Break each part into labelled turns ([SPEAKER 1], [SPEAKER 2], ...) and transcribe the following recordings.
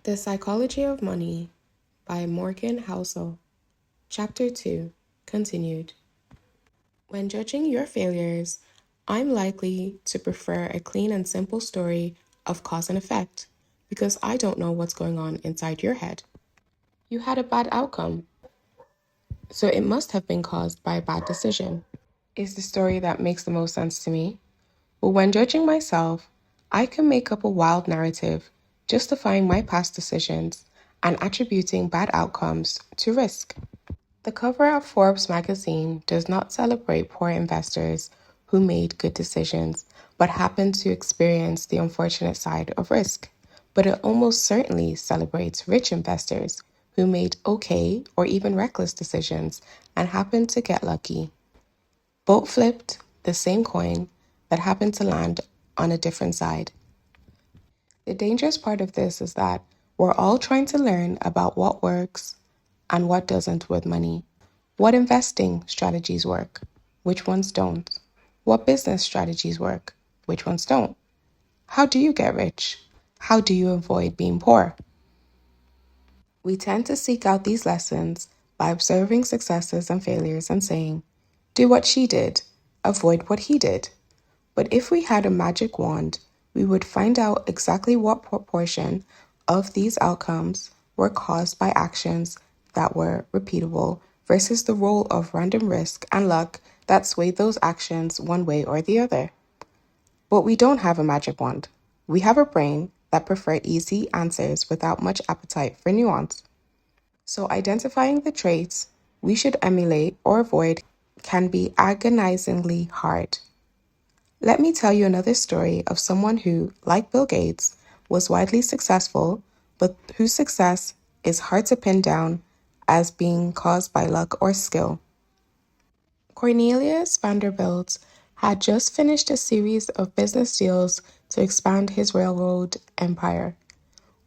[SPEAKER 1] The Psychology of Money by Morgan Housel. Chapter 2, continued. When judging your failures, I'm likely to prefer a clean and simple story of cause and effect because I don't know what's going on inside your head. You had a bad outcome, so it must have been caused by a bad decision, is the story that makes the most sense to me. But when judging myself, I can make up a wild narrative justifying my past decisions and attributing bad outcomes to risk. The cover of Forbes magazine does not celebrate poor investors who made good decisions but happened to experience the unfortunate side of risk. But it almost certainly celebrates rich investors who made okay or even reckless decisions and happened to get lucky. Both flipped the same coin that happened to land on a different side. The dangerous part of this is that we're all trying to learn about what works and what doesn't with money. What investing strategies work? Which ones don't? What business strategies work? Which ones don't? How do you get rich? How do you avoid being poor? We tend to seek out these lessons by observing successes and failures and saying, do what she did, avoid what he did. But if we had a magic wand, we would find out exactly what proportion of these outcomes were caused by actions that were repeatable versus the role of random risk and luck that swayed those actions one way or the other. But we don't have a magic wand. We have a brain that prefers easy answers without much appetite for nuance. So identifying the traits we should emulate or avoid can be agonizingly hard. Let me tell you another story of someone who, like Bill Gates, was widely successful, but whose success is hard to pin down as being caused by luck or skill. Cornelius Vanderbilt had just finished a series of business deals to expand his railroad empire.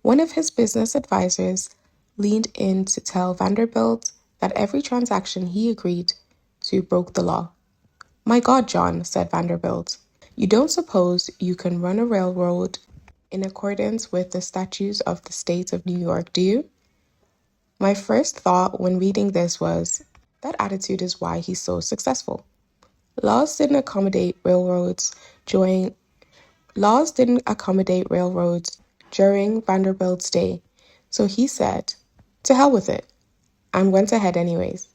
[SPEAKER 1] One of his business advisors leaned in to tell Vanderbilt that every transaction he agreed to broke the law. "My God, John," said Vanderbilt, "you don't suppose you can run a railroad in accordance with the statutes of the state of New York, do you?" My first thought when reading this was, that attitude is why he's so successful. Laws didn't accommodate railroads during Vanderbilt's day, so he said, "To hell with it," and went ahead anyways.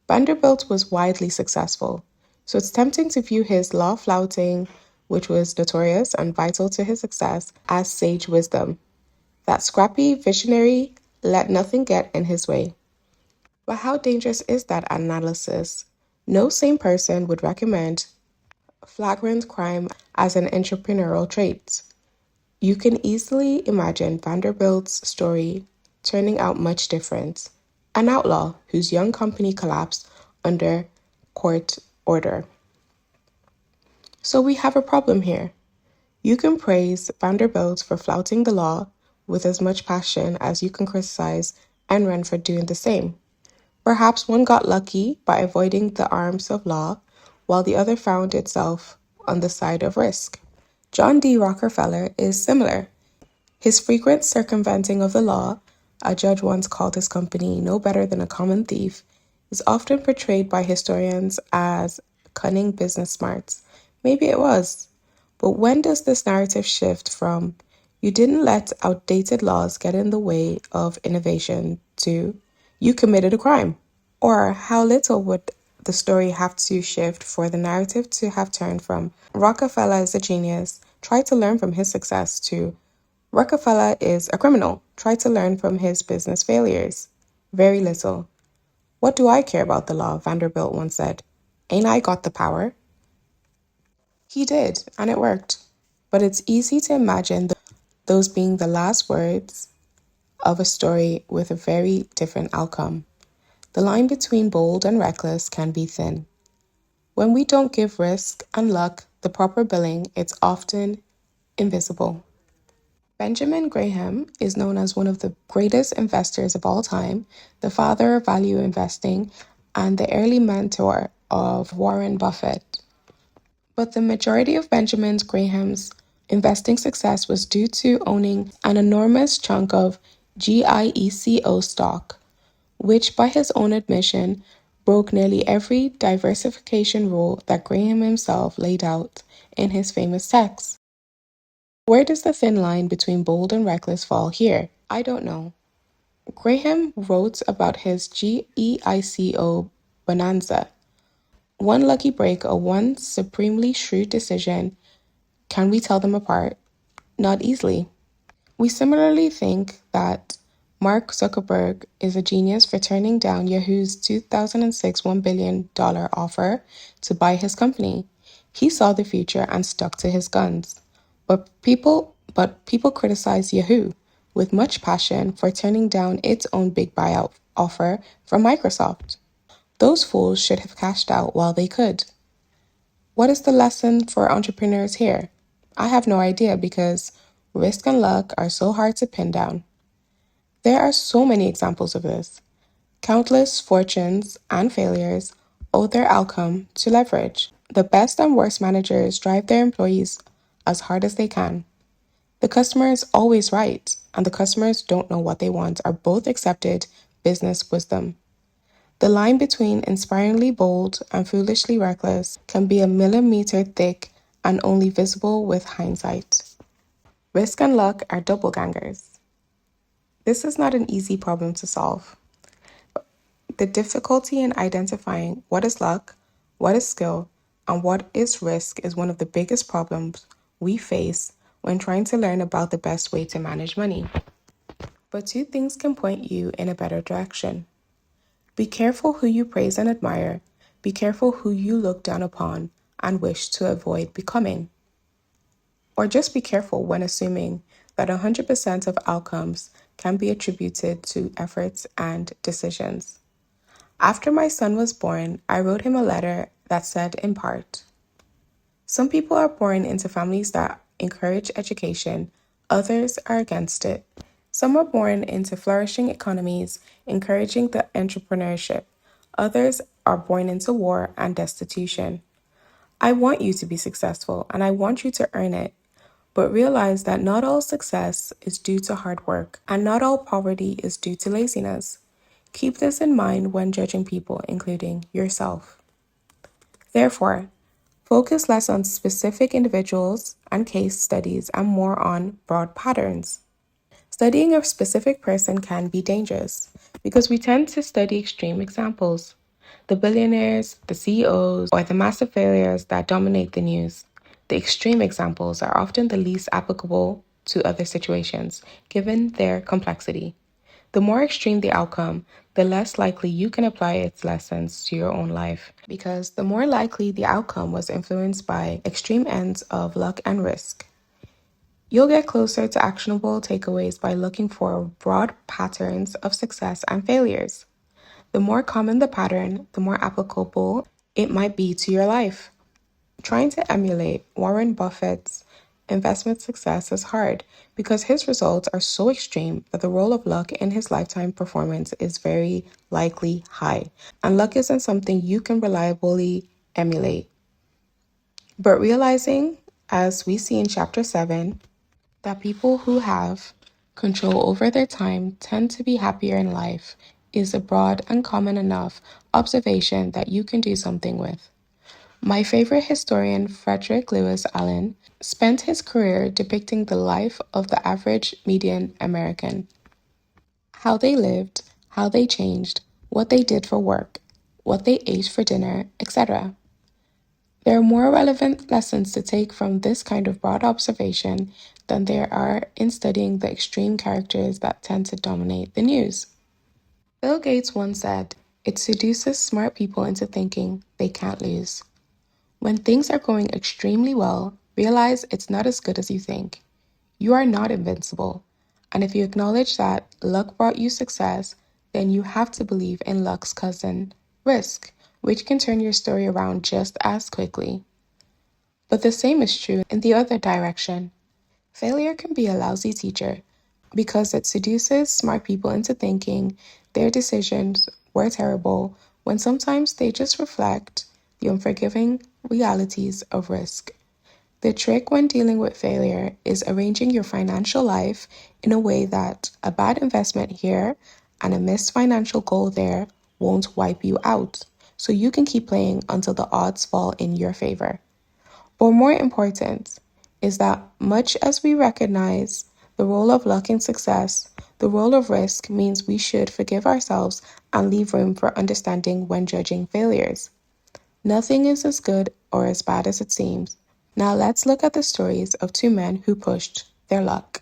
[SPEAKER 1] Vanderbilt was widely successful, so it's tempting to view his law flouting, which was notorious and vital to his success, as sage wisdom. That scrappy visionary let nothing get in his way. But how dangerous is that analysis? No sane person would recommend flagrant crime as an entrepreneurial trait. You can easily imagine Vanderbilt's story turning out much different. An outlaw whose young company collapsed under court order. So we have a problem here. You can praise Vanderbilt for flouting the law with as much passion as you can criticize Enron for doing the same. Perhaps one got lucky by avoiding the arms of law, while the other found itself on the side of risk. John D. Rockefeller is similar. His frequent circumventing of the law, a judge once called his company no better than a common thief, is often portrayed by historians as cunning business smarts. Maybe it was. But when does this narrative shift from, you didn't let outdated laws get in the way of innovation, to, you committed a crime? Or how little would the story have to shift for the narrative to have turned from, Rockefeller is a genius, try to learn from his success, to, Rockefeller is a criminal, try to learn from his business failures? Very little. "What do I care about the law?" Vanderbilt once said. "Ain't I got the power?" He did, and it worked. But it's easy to imagine those being the last words of a story with a very different outcome. The line between bold and reckless can be thin. When we don't give risk and luck the proper billing, it's often invisible. Benjamin Graham is known as one of the greatest investors of all time, the father of value investing, and the early mentor of Warren Buffett. But the majority of Benjamin Graham's investing success was due to owning an enormous chunk of GIECO stock, which by his own admission broke nearly every diversification rule that Graham himself laid out in his famous text. Where does the thin line between bold and reckless fall here? I don't know. Graham wrote about his GEICO bonanza. One lucky break or one supremely shrewd decision. Can we tell them apart? Not easily. We similarly think that Mark Zuckerberg is a genius for turning down Yahoo's 2006 $1 billion offer to buy his company. He saw the future and stuck to his guns. But people criticize Yahoo with much passion for turning down its own big buyout offer from Microsoft. Those fools should have cashed out while they could. What is the lesson for entrepreneurs here? I have no idea because risk and luck are so hard to pin down. There are so many examples of this. Countless fortunes and failures owe their outcome to leverage. The best and worst managers drive their employees as hard as they can. The customer is always right, and the customers don't know what they want are both accepted business wisdom. The line between inspiringly bold and foolishly reckless can be a millimeter thick and only visible with hindsight. Risk and luck are doppelgangers. This is not an easy problem to solve. The difficulty in identifying what is luck, what is skill, and what is risk is one of the biggest problems we face when trying to learn about the best way to manage money. But two things can point you in a better direction. Be careful who you praise and admire. Be careful who you look down upon and wish to avoid becoming. Or just be careful when assuming that 100% of outcomes can be attributed to efforts and decisions. After my son was born, I wrote him a letter that said in part, some people are born into families that encourage education, others are against it. Some are born into flourishing economies, encouraging the entrepreneurship. Others are born into war and destitution. I want you to be successful and I want you to earn it. But realize that not all success is due to hard work and not all poverty is due to laziness. Keep this in mind when judging people, including yourself. Therefore, focus less on specific individuals and case studies and more on broad patterns. Studying a specific person can be dangerous because we tend to study extreme examples, the billionaires, the CEOs, or the massive failures that dominate the news. The extreme examples are often the least applicable to other situations, given their complexity. The more extreme the outcome, the less likely you can apply its lessons to your own life, because the more likely the outcome was influenced by extreme ends of luck and risk. You'll get closer to actionable takeaways by looking for broad patterns of success and failures. The more common the pattern, the more applicable it might be to your life. Trying to emulate Warren Buffett's investment success is hard because his results are so extreme that the role of luck in his lifetime performance is very likely high, and luck isn't something you can reliably emulate. But realizing, as we see in Chapter 7, that people who have control over their time tend to be happier in life is a broad and common enough observation that you can do something with. My favorite historian, Frederick Lewis Allen, spent his career depicting the life of the average median American. How they lived, how they changed, what they did for work, what they ate for dinner, etc. There are more relevant lessons to take from this kind of broad observation than there are in studying the extreme characters that tend to dominate the news. Bill Gates once said, "It seduces smart people into thinking they can't lose." When things are going extremely well, realize it's not as good as you think. You are not invincible. And if you acknowledge that luck brought you success, then you have to believe in luck's cousin, risk, which can turn your story around just as quickly. But the same is true in the other direction. Failure can be a lousy teacher because it seduces smart people into thinking their decisions were terrible when sometimes they just reflect the unforgiving realities of risk. The trick when dealing with failure is arranging your financial life in a way that a bad investment here and a missed financial goal there won't wipe you out, so you can keep playing until the odds fall in your favor. But more important is that much as we recognize the role of luck in success, the role of risk means we should forgive ourselves and leave room for understanding when judging failures. Nothing is as good or as bad as it seems. Now let's look at the stories of two men who pushed their luck.